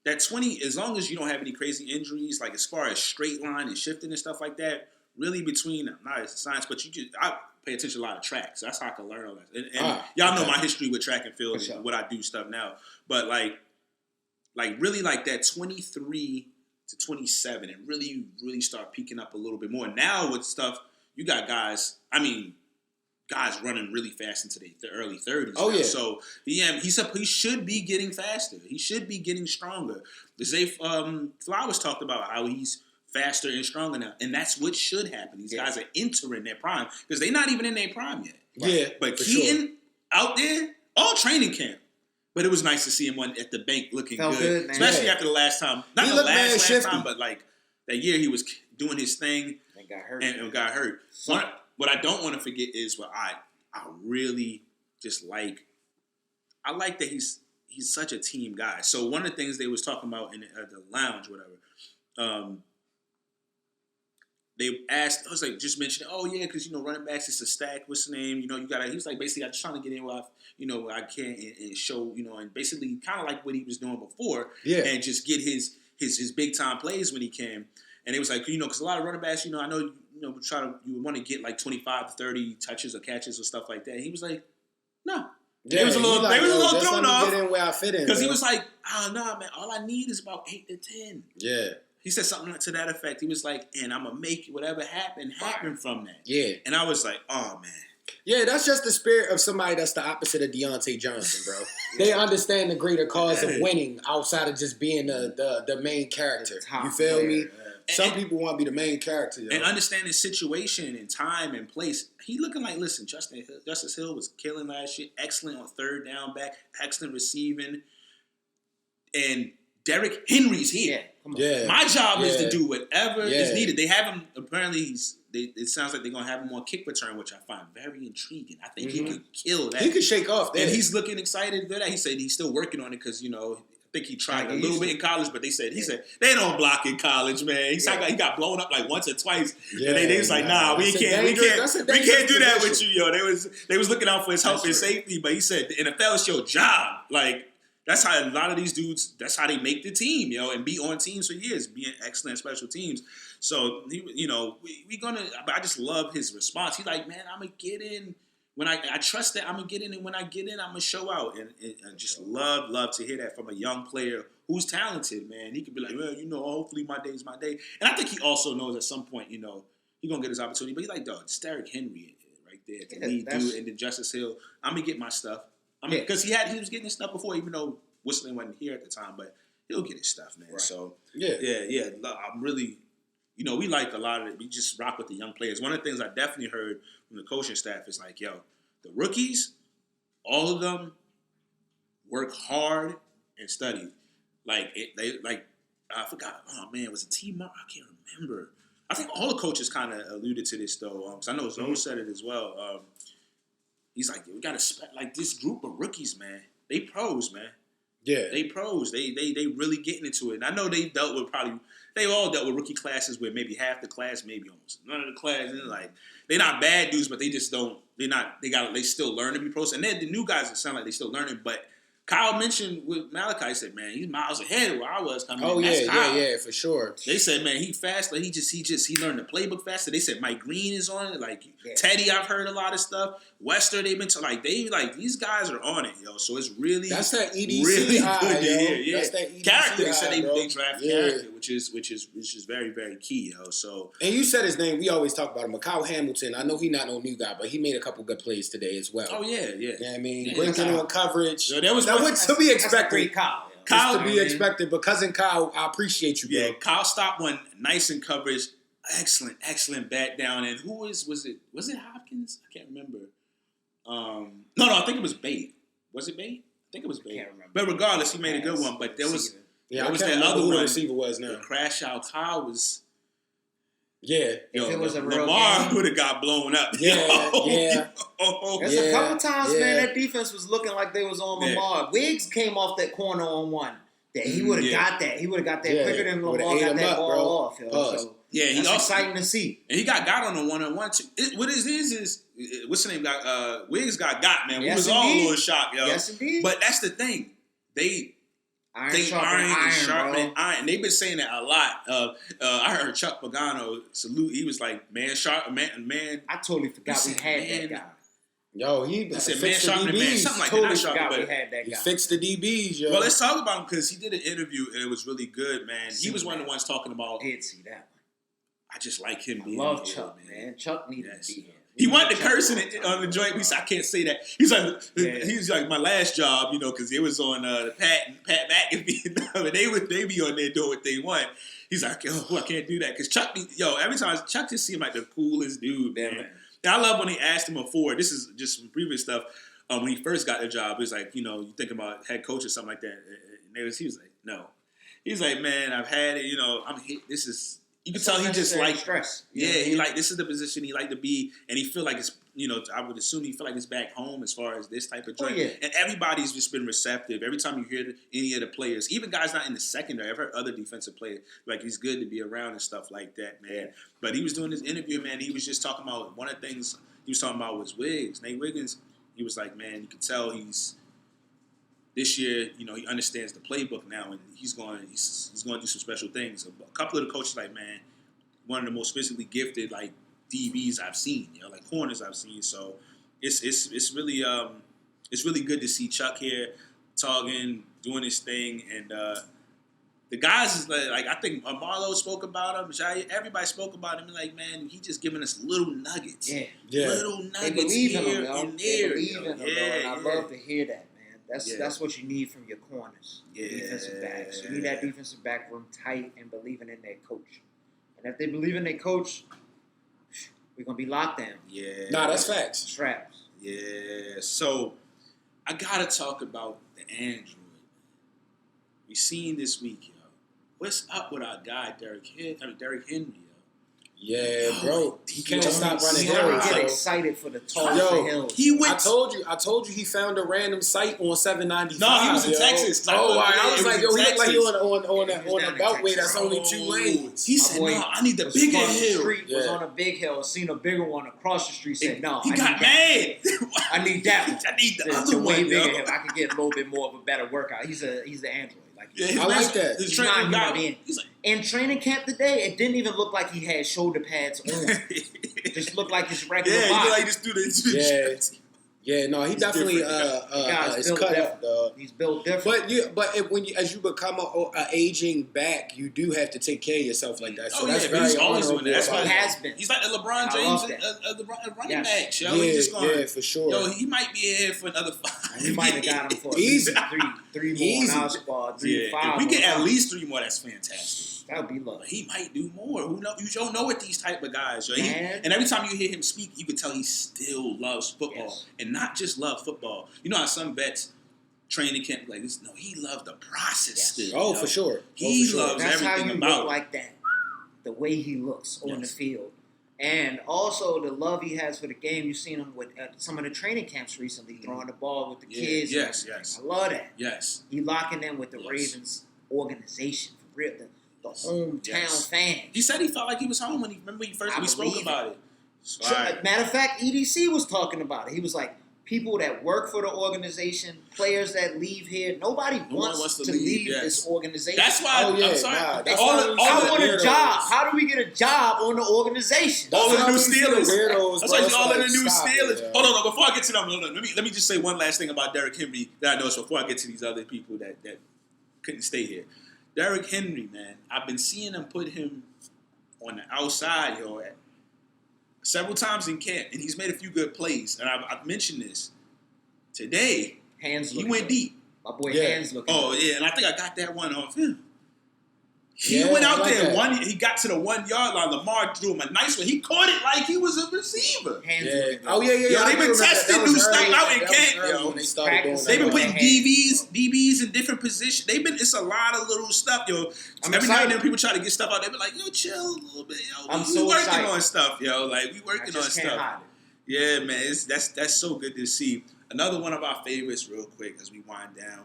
20, as long as you don't have any crazy injuries, like as far as straight line and shifting and stuff like that, really between not as science, but I pay attention to a lot of track, so that's how I can learn all that. And y'all know my history with track and field and what I do stuff now. But like really like that 23 to 27 and really start peaking up a little bit more. Now with stuff, you got guys running really fast into the early 30s. Oh, now. yeah. So he should be getting faster. He should be getting stronger. Zay Flowers talked about how he's faster and stronger now, and that's what should happen. These guys are entering their prime because they're not even in their prime yet. Right? Yeah, but Keaton out there, all training camp. But it was nice to see him at the bank looking good, especially after the last time. Not the last time, but like that year he was doing his thing and got hurt. And got hurt. What I don't want to forget is what I really just like. I like that he's such a team guy. So one of the things they was talking about in the lounge, whatever. They asked, I was like, just mentioning, oh yeah, because running backs, it's a stack. What's the name? You gotta. He was like, basically, I'm just trying to get in where I can and show, and basically kind of like what he was doing before, and just get his big time plays when he can. And it was like, because a lot of running backs, I know, you want to get like 25 to 30 touches or catches or stuff like that. He was like, no. Yeah, they was a little thrown off. Get in where I fit in. Because he was like, oh no, man, all I need is about 8 to 10. Yeah. He said something to that effect. He was like, and I'm going to make whatever happen from that. Yeah. And I was like, oh, man. Yeah, that's just the spirit of somebody that's the opposite of Deontay Johnson, bro. They understand the greater cause of winning outside of just being the main character. You feel me? Some people want to be the main character. Yo. And understanding situation and time and place. He looking like, listen, Justice Hill was killing last year. Excellent on third down back. Excellent receiving. And Derrick Henry's here. Yeah. My job is to do whatever is needed. They have him, apparently, it sounds like they're going to have him on kick return, which I find very intriguing. I think he could kill that. He could shake off that. And he's looking excited for that. He said he's still working on it because, I think he tried a little bit in college, but he said they don't block in college, man. He got blown up like once or twice. Yeah, and they was like, nah, we can't do that with you, yo. They was looking out for his health and safety, but he said the NFL is your job. Like, That's how a lot of these dudes. That's how they make the team, and be on teams for years, being excellent special teams. So we gonna. But I just love his response. He's like, man, I'm gonna get in when I trust that I'm gonna get in, and when I get in, I'm gonna show out. And I just love to hear that from a young player who's talented, man. He could be like, well, hopefully my day is my day. And I think he also knows at some point, he's gonna get his opportunity. But he's like, dog, it's Derrick Henry right there to lead dude, and then Justice Hill. I'm gonna get my stuff. Because he was getting his stuff before, even though Whistling wasn't here at the time, but he'll get his stuff, man. Right. So yeah. I'm really, we like a lot of it. We just rock with the young players. One of the things I definitely heard from the coaching staff is like, the rookies, all of them work hard and study. I forgot. Oh man, was it T-Mar? I can't remember. I think all the coaches kind of alluded to this though. Because I know Zoe said it as well. He's like, we got to this group of rookies, man. They pros, man. Yeah, they pros. They really getting into it. And I know they all dealt with rookie classes where maybe half the class, maybe almost none of the class. And they're not bad dudes, but they just don't. They still learn to be pros. And then the new guys that sound like they still learning. But Kyle mentioned with Malachi, said, man, he's miles ahead of where I was coming. Oh yeah, for sure. They said, man, he fast. Like he learned the playbook faster. They said Mike Green is on it. Teddy, I've heard a lot of stuff. Wester, they've been these guys are on it, yo. So it's really that's that EDC really high, good to hear. Yeah, that's that EDC character. They high, said they draft character, which is very, very key, yo. So and you said his name. We always talk about him, Kyle Hamilton. I know he's not no new guy, but he made a couple good plays today as well. Oh yeah. You know what I mean, bringing on coverage. Yo, that was to be expected. Kyle. Kyle to be expected, but cousin Kyle, I appreciate you, bro. Yeah, Kyle stopped one nice in coverage. Excellent bat down. And who was it? Was it Hopkins? I can't remember. No, I think it was Bate. Was it Bate? I think it was Bate. I can't remember. But regardless, he made a good one. But there was that other one. Who the receiver was now. The crash out. Kyle was. Yeah, if it was a real Lamar would have got blown up. Yeah. There's a couple times, man, that defense was looking like they was on Lamar. Wiggs came off that corner on one. That he would have got that. He would have got that quicker than Lamar got that ball off. So that's exciting to see. And he got on a one-on-one too. What it is what's the name? Wiggs got man. Yes, we was all a little shocked, yo. Yes, indeed. But that's the thing. Iron sharpening iron. They've been saying that a lot. I heard Chuck Pagano salute. He was like, man. I totally forgot we had that guy. Yo, he said, man sharpening man. Something like totally that. Forgot we had that guy. He fixed the DBs, yo. Well, let's talk about him because he did an interview and it was really good, man. He was one of the ones talking about. I did see that one. I just like him. I love Chuck, man. Chuck needed to be here. He wanted to curse on the joint. We said, I can't say that. He's like my last job, because it was on Pat McAfee, and they be on there doing what they want. He's like, I can't do that because Chuck. Every time Chuck just seemed like the coolest dude, man. And I love when they asked him before. This is just from previous stuff. When he first got the job, it was like, you think about head coach or something like that. And he was like, no. He's like, man, I've had it. I'm here. This is. You can tell he just like stress. Yeah, he like this is the position he like to be, and he feel like it's I would assume he feel like it's back home as far as this type of joint. And everybody's just been receptive. Every time you hear any of the players, even guys not in the secondary, I've heard other defensive players like he's good to be around and stuff like that, man. But he was doing this interview, man. He was just talking about one of the things he was talking about was Wiggs, Nate Wiggins. He was like, man, you can tell he's. This year, he understands the playbook now, and he's going to do some special things. A couple of the coaches, like, man, one of the most physically gifted, like, DBs I've seen, like corners I've seen. So it's really good to see Chuck here talking, doing his thing, and the guys is like I think Marlo spoke about him. Everybody spoke about him. Like, man, he just giving us little nuggets, little nuggets they believe here in him, and They there. believe in him, and I love to hear that. That's what you need from your corners, defensive backs. You need that defensive back room tight and believing in their coach. And if they believe in their coach, we're going to be locked down. Yeah. Nah, that's facts. Straps. Yeah. So, I got to talk about the Android. We seen this week, yo. What's up with our guy, Derrick Henry, yo? Yeah, bro. He can't stop running You never get hills. excited for the toss Yo, of hills. He went. I told you he found a random site on 795. No, he was in yo. Texas. Oh, I was like, yo, he looked like he Texas. on He was a down in beltway Texas. that's only 2 lanes. He My said, boy "No, I need the was bigger across the hill." street, was Yeah. on a big hill, seen a bigger one across the street, said, no, He I got need that. mad. I need that one. I need the The other way one, bigger yo. hill. I could get a little bit more of a better workout. He's the android. Like, Yeah, his I like that. His He's trainer not a human guy. being. He's like, in training camp today, it didn't even look like he had shoulder pads on. It just looked like his regular yeah, body. you like just do the Yeah, no, he He's definitely different, guy's is built cut different. up, dog. He's built different. But as you become a aging back, you do have to take care of yourself like that. So Oh, that's yeah, but very he's always doing that. That's honorable. why He has been. He's like the LeBron I love James of the running Yes. backs, yo. He's just going, Yeah, for sure. yo, he might be here for another 5. We might have got him for Easy. three more Easy. on our squad, 3 Yeah, 5. if we get at least 3 more, that's fantastic. That would be But lovely. he might do more. Who know? You don't know what these type of guys. Yo. Man. And every time you hear him speak, you can tell he still loves football, Yes. and not just love football. You know how some vets training camp like this? No, he loved the process. Yes. Still, Oh, yo. for sure. He for sure. loves That's how everything you about look it. like that. The way he looks on the Yes. field. And also the love he has for the game. You've seen him with some of the training camps recently, throwing the ball with the Yeah, kids. yes, yes. I love that. Yes. He locking in with the Yes. Ravens organization for real. The hometown Yes. fans. He said he felt like he was home when we spoke believe about it. Matter of fact, EDC was talking about it. He was like, people that work for the organization, players that leave here, nobody No one wants to leave, leave yes. this organization. That's why. Oh, yeah, I'm sorry. nah, that's all why the, we all I the, want a weirdos. job. How do we get a job on the organization? all of the That's new how we see the Steelers. weirdos, That's bro. why It's all of the like, new stop Steelers. it, yo. Hold on, before I get to them, let me just say one last thing about Derrick Henry that I know. So before I get to these other people that couldn't stay here, Derrick Henry, man, I've been seeing them put him on the outside, yo, several times in camp, and he's made a few good plays. And I've mentioned this today. Hands He looking went good. deep. My boy Yeah. Hands looking Oh good. yeah, and I think I got that one off him. He Yeah, went I out like there that. he got to the 1 yard line. Lamar threw him a nice one. He caught it like he was a receiver. Hands Yeah. looking good. Oh, yeah. Yo, they I been remember that. testing That was new stuff early. out in That was camp, early yo. when they started doing Practice. They've been that. putting Hands. DBs in different positions. It's a lot of little stuff, yo. I'm Every now and excited. then people try to get stuff out. They be like, yo, chill a little bit, yo. I'm we so working excited. on stuff, yo. Like we I working on just can't stuff. hide it. Yeah, man, that's so good to see. Another one of our favorites, real quick, as we wind down.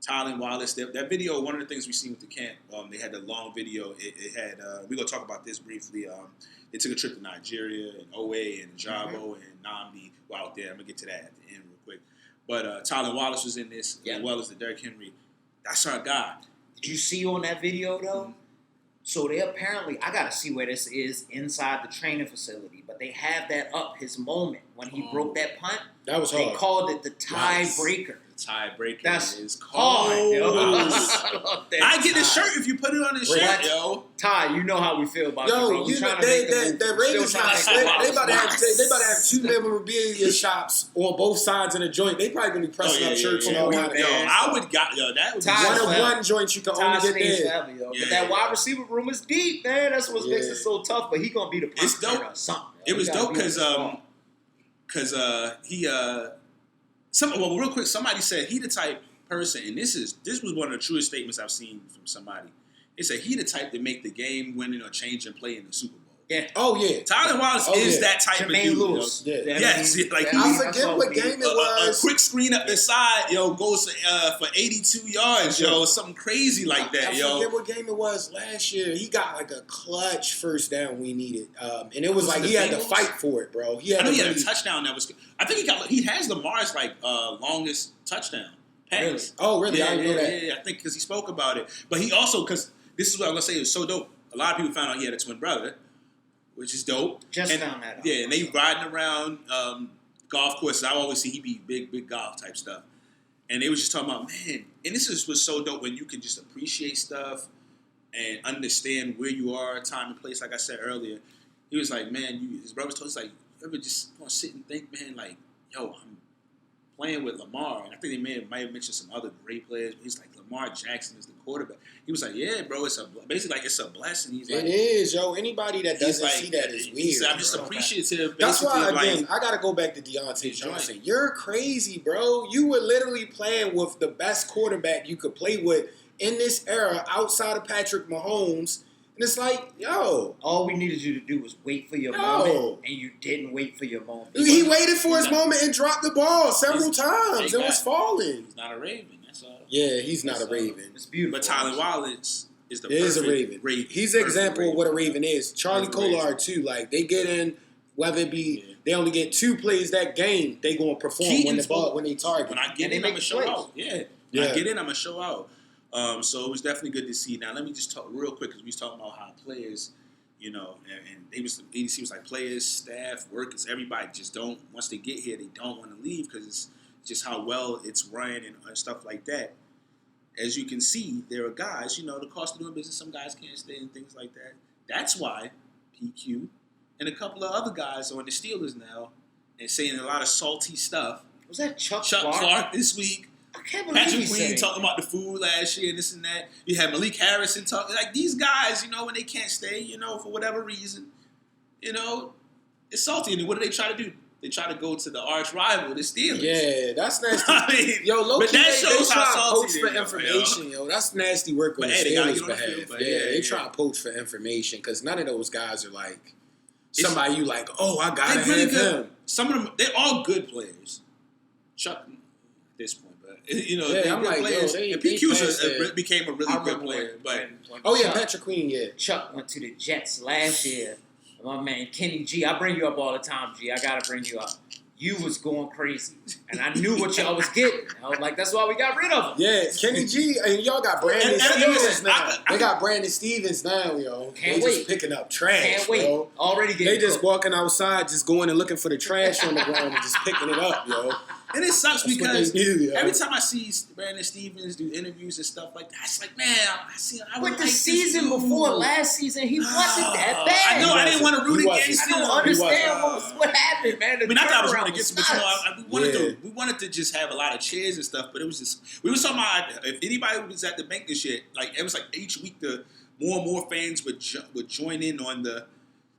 Tylen Wallace, that video, one of the things we seen with the camp, they had the long video. It had, we're going to talk about this briefly. They took a trip to Nigeria and Owe and Jabo and Namdi were out there. I'm going to get to that at the end real quick. But Tylen Wallace was in this, as well as the Derrick Henry. That's our guy. Did you see on that video though? So they apparently, I gotta see where this is inside the training facility, but they have that up his moment when he broke that punt. That was They hard. called it the Nice. tiebreaker. Tiebreaker That's is hard. cold. Yo. I get the shirt if you put it on the shirt, What? yo. Ty, you know how we feel about you, bro. Yo, We you know, trying to make the move. the Still Ravens trying not to slick. make They the about to Wallace. have 2 memorabilia shops on both sides of the joint. They probably gonna be pressing up shirts and all Yo, kind of man. I would that would be Ty- one of forever. one joints you can Ty only get stays there. forever, yo. Yeah. But that wide receiver room is deep, man. That's what makes Yeah. it so tough. But he gonna be the punt It's dope. returner or something. It was He gotta dope be on the because spot. he real quick, somebody said he the type person, and this was one of the truest statements I've seen from somebody. They said he the type to make the game winning or changing play in the Super Bowl. Yeah. Oh yeah. Tylen Wallace Oh, is yeah. that type Jermaine of dude. Lewis. Yeah. Yes, like I he's- forget what game it A was. quick screen up the side, yo, goes for 82 yards, yo, something crazy like that, I yo. forget what game it was last year. He got like a clutch first down we needed, and it was Was like it he the had to Bengals? fight for it, bro. He had I know to he had a really- touchdown that was. I think he has Lamar's longest touchdown pass. Really? Oh, really? I didn't know that. Yeah, I think because he spoke about it. But he also, because this is what I'm gonna say, it was so dope. A lot of people found out he had a twin brother, which is dope. Just And- found that out. Yeah, and they riding around golf courses. I always see he be big golf type stuff. And they was just talking about, man, and was so dope when you can just appreciate stuff and understand where you are, time and place. Like I said earlier, he was like, man, his brother told us, like, you ever just want to sit and think, man, like, yo, I'm playing with Lamar, and I think they might have mentioned some other great players. But he's like, Lamar Jackson is the quarterback. He was like, yeah, bro, it's basically it's a blessing. He's like, It is, yo. Anybody that he's doesn't like, see that is he weird. said, I'm just bro. appreciative. That's basically, why, of, like, again, I got to go back to Deontay Johnson. You're crazy, bro. You were literally playing with the best quarterback you could play with in this era outside of Patrick Mahomes. And it's like, yo. All we needed you to do was wait for your moment, and you didn't wait for your moment. He waited for his moment and dropped the ball several times. It was falling. He's not a Raven, that's all. Yeah, he's not a Raven. It's beautiful. But Tylan Wallace is the Is perfect a Raven. He's an example of what a Raven is. Charlie Collard, too. Like, they get in, whether it be they only get 2 plays that game, they going to perform when they target. When I get in, I'm going to show out. Yeah. When I get in, I'm going to show out. So it was definitely good to see. Now, let me just talk real quick because we was talking about how players, you know, and ADC was like players, staff, workers, everybody just don't, once they get here, they don't want to leave because it's just how well it's run and stuff like that. As you can see, there are guys, you know, the cost of doing business, some guys can't stay and things like that. That's why PQ and a couple of other guys are on the Steelers now and saying a lot of salty stuff. Was that Chuck Clark this week? I can't believe Patrick Queen talking about the food last year and this and that. You had Malik Harrison talking. Like, these guys, you know, when they can't stay, you know, for whatever reason, you know, it's salty. And what do they try to do? They try to go to the arch rival, the Steelers. Yeah, that's nasty. I mean, yo, low-key, that shows they how try to salty poach they for are, information, yo. That's nasty work on the Steelers' behalf. They try to poach for information because none of those guys are like somebody you like, oh, I got to have him. Some of them, they're all good players. Chuck, at this point, but, you know, I'm good like, players. yo, and PQ became a really good player. But Patrick Queen, Chuck went to the Jets last year. My man, Kenny G, I bring you up all the time, G. I got to bring you up. You was going crazy. And I knew what y'all was getting. I was like, that's why we got rid of him. Yeah, Kenny G, and y'all got Brandon Stevens now. They got Brandon Stevens now, yo. Can't they wait. Just picking up trash, Can't wait. Yo. Already getting They just cooked. walking outside, just going and looking for the trash on the ground and just picking it up, yo. And it sucks That's because do, every time I see Brandon Stevens do interviews and stuff like that, it's like, man, I would But the like season before last season, he wasn't that bad. I know, I didn't want to root against him. I don't understand what happened, man. I mean, I thought I was going to turnaround get some, was but you know, nuts. we wanted to just have a lot of cheers and stuff, but it was just, we were talking about if anybody was at the bank this shit, like, it was like each week the more and more fans would join in on the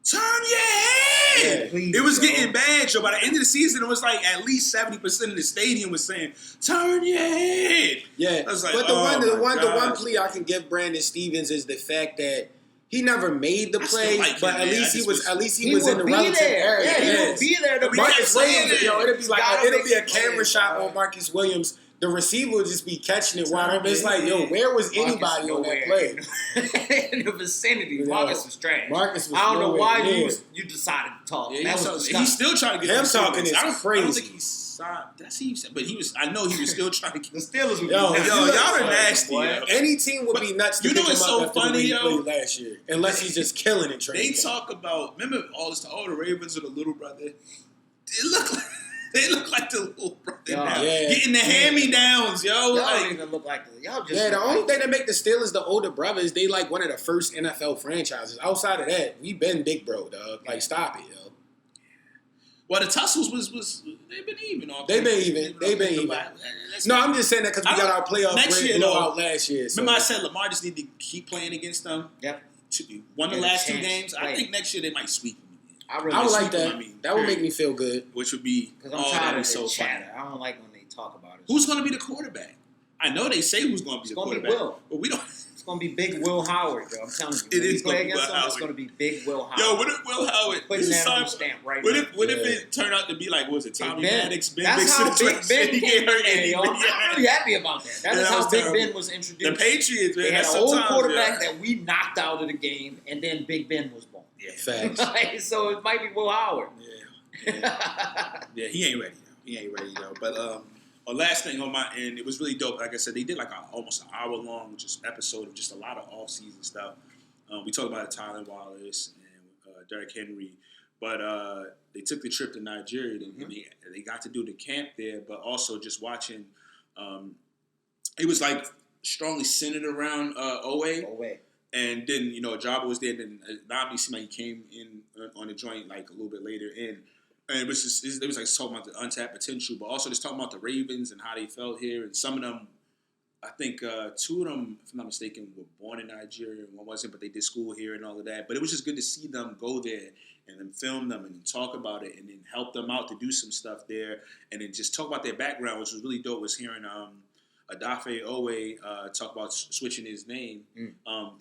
turn your head. Yeah, please, it was bro. getting bad, Joe. By the end of the season, it was like at least 70% of the stadium was saying, turn your head. Yeah, I was like, but the one plea I can give Brandon Stevens is the fact that he never made the play, but at least he was in the relative area. Yeah, he would be there. Marcus Williams, yo, it'll be a camera plays, shot bro. on Marcus Williams. The receiver would just be catching it wide open. It's like, yo, where was anybody on that play? In the vicinity, Marcus was trash. Marcus was I don't know why nowhere you decided to talk. Yeah, that was disgusting. he's still trying to get him talking is I don't crazy. think he's signed. That's he said, but I know he was still trying to get The Steelers would be Yo, nuts. y'all are nasty. Yo. Any team would be nuts to You know pick him what's up so after funny, the way he yo? played last year, unless he's just killing it. They talk about, remember all this, the Ravens are the little brother. They look like the little brother now. Yeah. Getting the hand-me-downs, yo. Y'all Like, don't even look like the y'all just. Yeah, the look only like thing that make the Steelers the older brother is they like one of the first NFL franchises. Outside of that, we been big bro, dog. Like, stop it, yo. well, the tussles was they've been even. They've been even. No, I'm just saying that because we got our playoff next year, blowout last year. So. Remember I said Lamar just need to keep playing against them? Yep. Won the Get a last 2 chance. games. I think next year they might sweep them. I would like that. That would make me feel good. Which would be, Because I'm tired that'd of be so this funny. chatter. I don't like when they talk about it. Who's going to be the quarterback? I know they say who's going to be the gonna be quarterback. Will. But we don't. It's going to be Big Will Howard, yo. I'm telling you. It When is we play gonna be against Will him, it's Howard. going to be Big Will Howard. Yo, what if Will Howard? Putting that on the stamp right What now. if it turned out to be like, what was it Tommy Big Ben. Maddox? That's how Big Ben He came get hurt in, yo. I'm yeah. really happy about that. That Yeah, is that how was Big terrible. Ben was introduced. The Patriots, man. They had that's an old sometimes, quarterback yeah. that we knocked out of the game, and then Big Ben was born. Yeah. Facts. So it might be Will Howard. Yeah, he ain't ready. He ain't ready though. But last thing on my end, it was really dope. Like I said, they did like almost an hour long just episode of just a lot of off-season stuff. We talked about Tylan Wallace and Derrick Henry, but they took the trip to Nigeria and they got to do the camp there, but also just watching. It was like strongly centered around Owe. And then, Jabba was there, and then Nami seemed like he came in on the joint like a little bit later in. And it was just, it was like talking about the untapped potential, but also just talking about the Ravens and how they felt here. And some of them, I think 2 of them, if I'm not mistaken, were born in Nigeria and one wasn't, but they did school here and all of that. But it was just good to see them go there and then film them and then talk about it and then help them out to do some stuff there and then just talk about their background, which was really dope, was hearing Adafe Owe talk about switching his name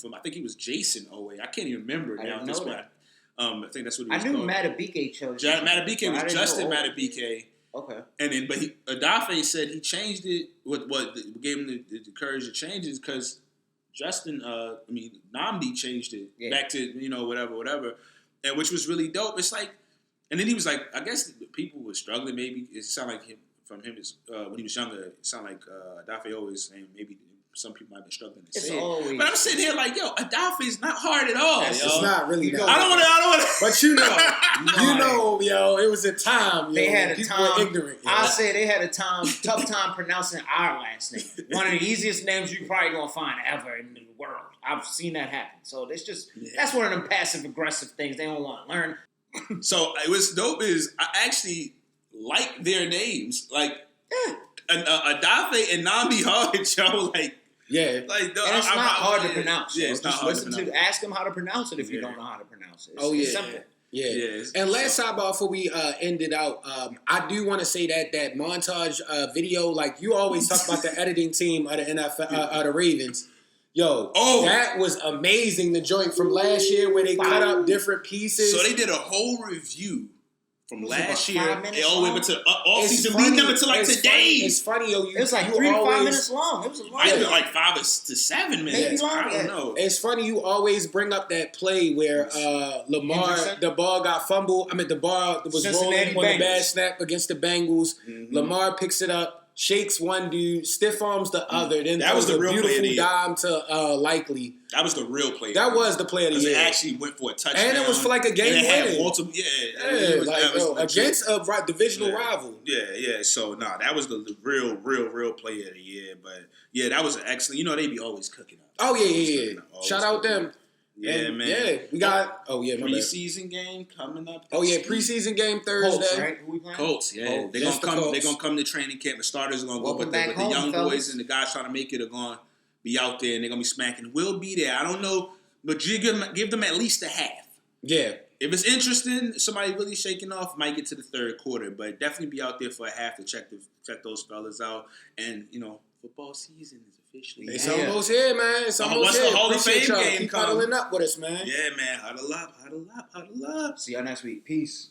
from, I think he was Jason Owe. I can't even remember I now. didn't know that. I think that's what he I was knew called. Matabike chose. Matabike but I was didn't Justin know Owe. Matabike. Okay. And then, but Adafe said he changed it. What gave him the courage to change it because Namdi changed it back to whatever, and which was really dope. It's like, and then he was like, I guess people were struggling. Maybe it sounded like him when he was younger. It sounded like Adafe always saying maybe some people might be struggling to say it. But I'm sitting here like, yo, Adafe is not hard at all. It's not really that. I don't want to. But yo, it was a time. They had a people time. were ignorant. Yo. I say they had a tough time pronouncing our last name. One of the easiest names you probably gonna find ever in the world. I've seen that happen. So it's just that's one of them passive aggressive things they don't want to learn. So what's dope is I actually like their names, like Adafe and Namdi Hard, yo, like. Yeah, like and it's not hard to pronounce. Yeah, it's not hard to pronounce. Ask them how to pronounce it if you don't know how to pronounce it. It's simple. Yeah. And last sidebar before we end it out, I do want to say that montage video, like you always talk about the editing team of the NFL, of the Ravens. Yo, that was amazing. The joint from last year where they cut up different pieces. So they did a whole review from last year all the way to offseason, leading up until like today. It's funny, yo. It was like 3 to 5 minutes long. It was long. I think like 5 to 7 minutes. Maybe long. I don't know. It's funny you always bring up that play where Lamar, the ball got fumbled. The ball was Cincinnati rolling on the bad Bengals. snap against the Bengals. Mm-hmm. Lamar picks it up, shakes one dude, stiff arms the other. Then that was the real beautiful play of the dime to Likely. That was the real play. That was the play of the year. It actually went for a touchdown. And it was for like a game winning. It was against a divisional rival. Yeah. So, that was the real play of the year. But, yeah, that was excellent. You know, they be always cooking up. Oh, yeah. Shout out them. Yeah, man. Yeah, we got preseason game coming up. Preseason game Thursday. Colts, right? Who we playing? Colts, yeah. They're gonna come to training camp. The starters are gonna go, but the young boys and the guys trying to make it are gonna be out there and they're gonna be smacking. We'll be there. I don't know, but you give them at least a half. Yeah. If it's interesting, somebody really shaking off, might get to the third quarter, but definitely be out there for a half to check those fellas out. And football season is officially It's almost here, man. It's almost here. The Hall of Fame game keep huddling up with us, man. Yeah, man. Huddle up. See y'all next week. Peace.